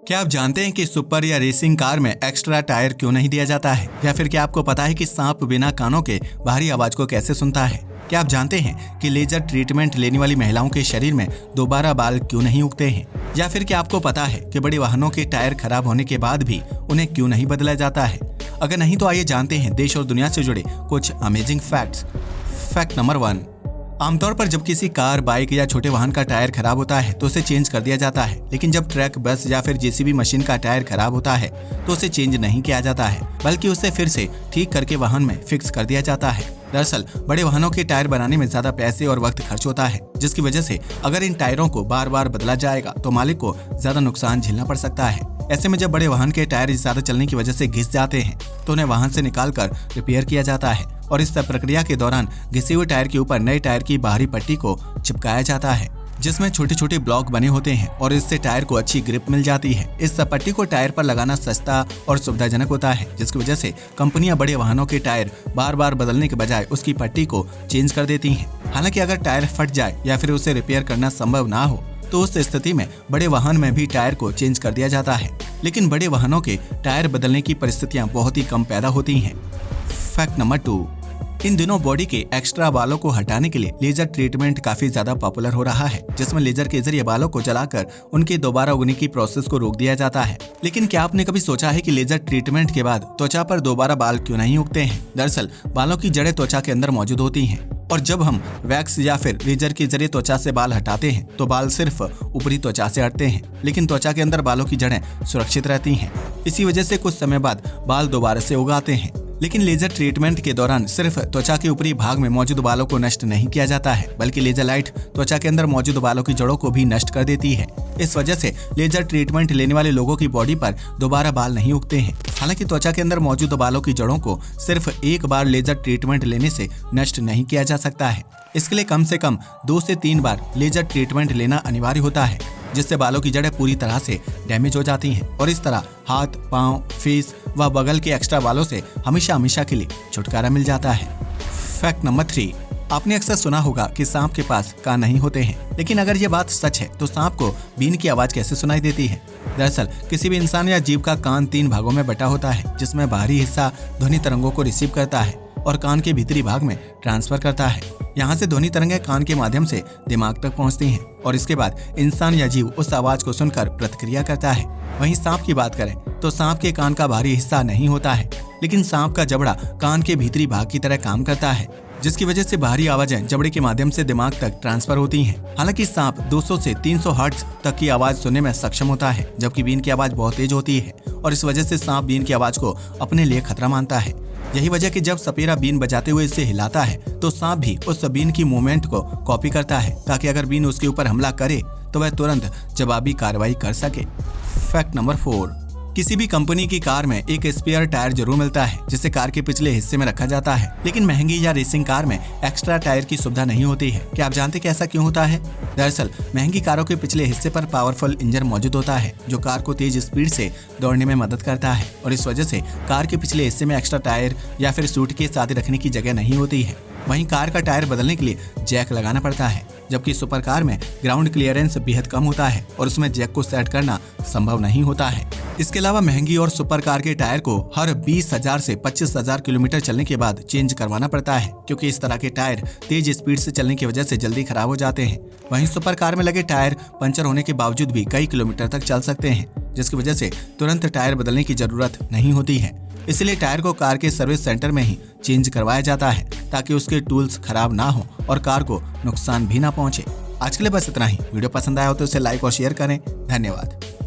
क्या आप जानते हैं कि सुपर या रेसिंग कार में एक्स्ट्रा टायर क्यों नहीं दिया जाता है? या फिर क्या आपको पता है कि सांप बिना कानों के बाहरी आवाज को कैसे सुनता है? क्या आप जानते हैं कि लेजर ट्रीटमेंट लेने वाली महिलाओं के शरीर में दोबारा बाल क्यों नहीं उगते हैं? या फिर क्या आपको पता है कि बड़े वाहनों के टायर खराब होने के बाद भी उन्हें क्यों नहीं बदला जाता है? अगर नहीं तो आइए जानते हैं देश और दुनिया से जुड़े कुछ अमेजिंग फैक्ट्स। फैक्ट नंबर 1, आमतौर पर जब किसी कार, बाइक या छोटे वाहन का टायर खराब होता है तो उसे चेंज कर दिया जाता है, लेकिन जब ट्रक, बस या फिर जेसीबी मशीन का टायर खराब होता है तो उसे चेंज नहीं किया जाता है, बल्कि उसे फिर से ठीक करके वाहन में फिक्स कर दिया जाता है। दरअसल बड़े वाहनों के टायर बनाने में ज्यादा पैसे और वक्त खर्च होता है, जिसकी वजह से अगर इन टायरों को बार बार बदला जाएगा तो मालिक को ज्यादा नुकसान झेलना पड़ सकता है। ऐसे में जब बड़े वाहन के टायर ज्यादा चलने की वजह से घिस जाते हैं तो उन्हें वाहन से निकालकर रिपेयर किया जाता है और इस प्रक्रिया के दौरान घिसे हुए टायर के ऊपर नए टायर की बाहरी पट्टी को चिपकाया जाता है, जिसमें छोटे छोटे ब्लॉक बने होते हैं और इससे टायर को अच्छी ग्रिप मिल जाती है। इस पट्टी को टायर पर लगाना सस्ता और सुविधाजनक होता है, जिसकी वजह से कंपनियां बड़े वाहनों के टायर बार बार बदलने के बजाय उसकी पट्टी को चेंज कर देती हैं। हालांकि अगर टायर फट जाए या फिर उसे रिपेयर करना संभव ना हो तो उस स्थिति में बड़े वाहन में भी टायर को चेंज कर दिया जाता है, लेकिन बड़े वाहनों के टायर बदलने की परिस्थितियां बहुत ही कम पैदा होती हैं। फैक्ट नंबर 2, इन दिनों बॉडी के एक्स्ट्रा बालों को हटाने के लिए लेजर ट्रीटमेंट काफी ज्यादा पॉपुलर हो रहा है, जिसमें लेजर के जरिए बालों को जलाकर उनके दोबारा उगने की प्रोसेस को रोक दिया जाता है। लेकिन क्या आपने कभी सोचा है कि लेजर ट्रीटमेंट के बाद त्वचा पर दोबारा बाल क्यों नहीं उगते हैं? दरअसल बालों की जड़ें त्वचा के अंदर मौजूद होती हैं और जब हम वैक्स या फिर लेजर के जरिए त्वचा से बाल हटाते हैं तो बाल सिर्फ ऊपरी त्वचा से हटते हैं, लेकिन त्वचा के अंदर बालों की जड़ें सुरक्षित रहती हैं। इसी वजह से कुछ समय बाद बाल दोबारा से उगाते हैं। लेकिन लेजर ट्रीटमेंट के दौरान सिर्फ त्वचा के ऊपरी भाग में मौजूद बालों को नष्ट नहीं किया जाता है, बल्कि लेजर लाइट त्वचा के अंदर मौजूद बालों की जड़ों को भी नष्ट कर देती है। इस वजह से लेजर ट्रीटमेंट लेने वाले लोगों की बॉडी पर दोबारा बाल नहीं उगते हैं। हालांकि त्वचा के अंदर मौजूद बालों की जड़ों को सिर्फ एक बार लेजर ट्रीटमेंट लेने से नष्ट नहीं किया जा सकता है। इसके लिए कम से कम 2 से 3 बार लेजर ट्रीटमेंट लेना अनिवार्य होता है, जिससे बालों की जड़ें पूरी तरह से डैमेज हो जाती हैं और इस तरह हाथ, पांव, फेस व बगल के एक्स्ट्रा बालों से हमेशा हमेशा के लिए छुटकारा मिल जाता है। फैक्ट नंबर 3, आपने अक्सर सुना होगा कि सांप के पास कान नहीं होते हैं, लेकिन अगर ये बात सच है तो सांप को बीन की आवाज कैसे सुनाई देती है? दरअसल किसी भी इंसान या जीव का कान 3 भागों में बटा होता है, जिसमें बाहरी हिस्सा ध्वनि तरंगों को रिसीव करता है और कान के भीतरी भाग में ट्रांसफर करता है। यहाँ से ध्वनि तरंगें कान के माध्यम से दिमाग तक पहुँचती हैं और इसके बाद इंसान या जीव उस आवाज को सुनकर प्रतिक्रिया करता है। वहीं सांप की बात करें तो सांप के कान का बाहरी हिस्सा नहीं होता है, लेकिन सांप का जबड़ा कान के भीतरी भाग की तरह काम करता है, जिसकी वजह से बाहरी आवाजें जबड़े के माध्यम से दिमाग तक ट्रांसफर होती हैं। हालांकि सांप 200 से 300 हर्ट्ज तक की आवाज सुनने में सक्षम होता है, जबकि बीन की आवाज बहुत तेज होती है और इस वजह से सांप बीन की आवाज को अपने लिए खतरा मानता है। यही वजह कि जब सपेरा बीन बजाते हुए इसे हिलाता है तो सांप भी उस बीन की मूवमेंट को कॉपी करता है, ताकि अगर बीन उसके ऊपर हमला करे तो वह तुरंत जवाबी कार्रवाई कर सके। फैक्ट नंबर 4, किसी भी कंपनी की कार में एक स्पेयर टायर जरूर मिलता है, जिसे कार के पिछले हिस्से में रखा जाता है, लेकिन महंगी या रेसिंग कार में एक्स्ट्रा टायर की सुविधा नहीं होती है। क्या आप जानते कि ऐसा क्यों होता है? दरअसल महंगी कारों के पिछले हिस्से पर पावरफुल इंजन मौजूद होता है, जो कार को तेज स्पीड से दौड़ने में मदद करता है और इस वजह से कार के पिछले हिस्से में एक्स्ट्रा टायर या फिर सूटकेस आदि रखने की जगह नहीं होती है। वहीं कार का टायर बदलने के लिए जैक लगाना पड़ता है, जबकि सुपर कार में ग्राउंड क्लियरेंस बेहद कम होता है और उसमें जैक को सेट करना संभव नहीं होता है। इसके अलावा महंगी और सुपर कार के टायर को हर 20,000 से 25,000 किलोमीटर चलने के बाद चेंज करवाना पड़ता है, क्योंकि इस तरह के टायर तेज स्पीड से चलने की वजह से जल्दी खराब हो जाते हैं। वहीं सुपर कार में लगे टायर पंचर होने के बावजूद भी कई किलोमीटर तक चल सकते हैं, जिसकी वजह से तुरंत टायर बदलने की जरूरत नहीं होती है। इसलिए टायर को कार के सर्विस सेंटर में ही चेंज करवाया जाता है, ताकि उसके टूल्स खराब ना हो और कार को नुकसान भी ना पहुंचे। आज के लिए बस इतना ही। वीडियो पसंद आया हो तो इसे लाइक और शेयर करें। धन्यवाद।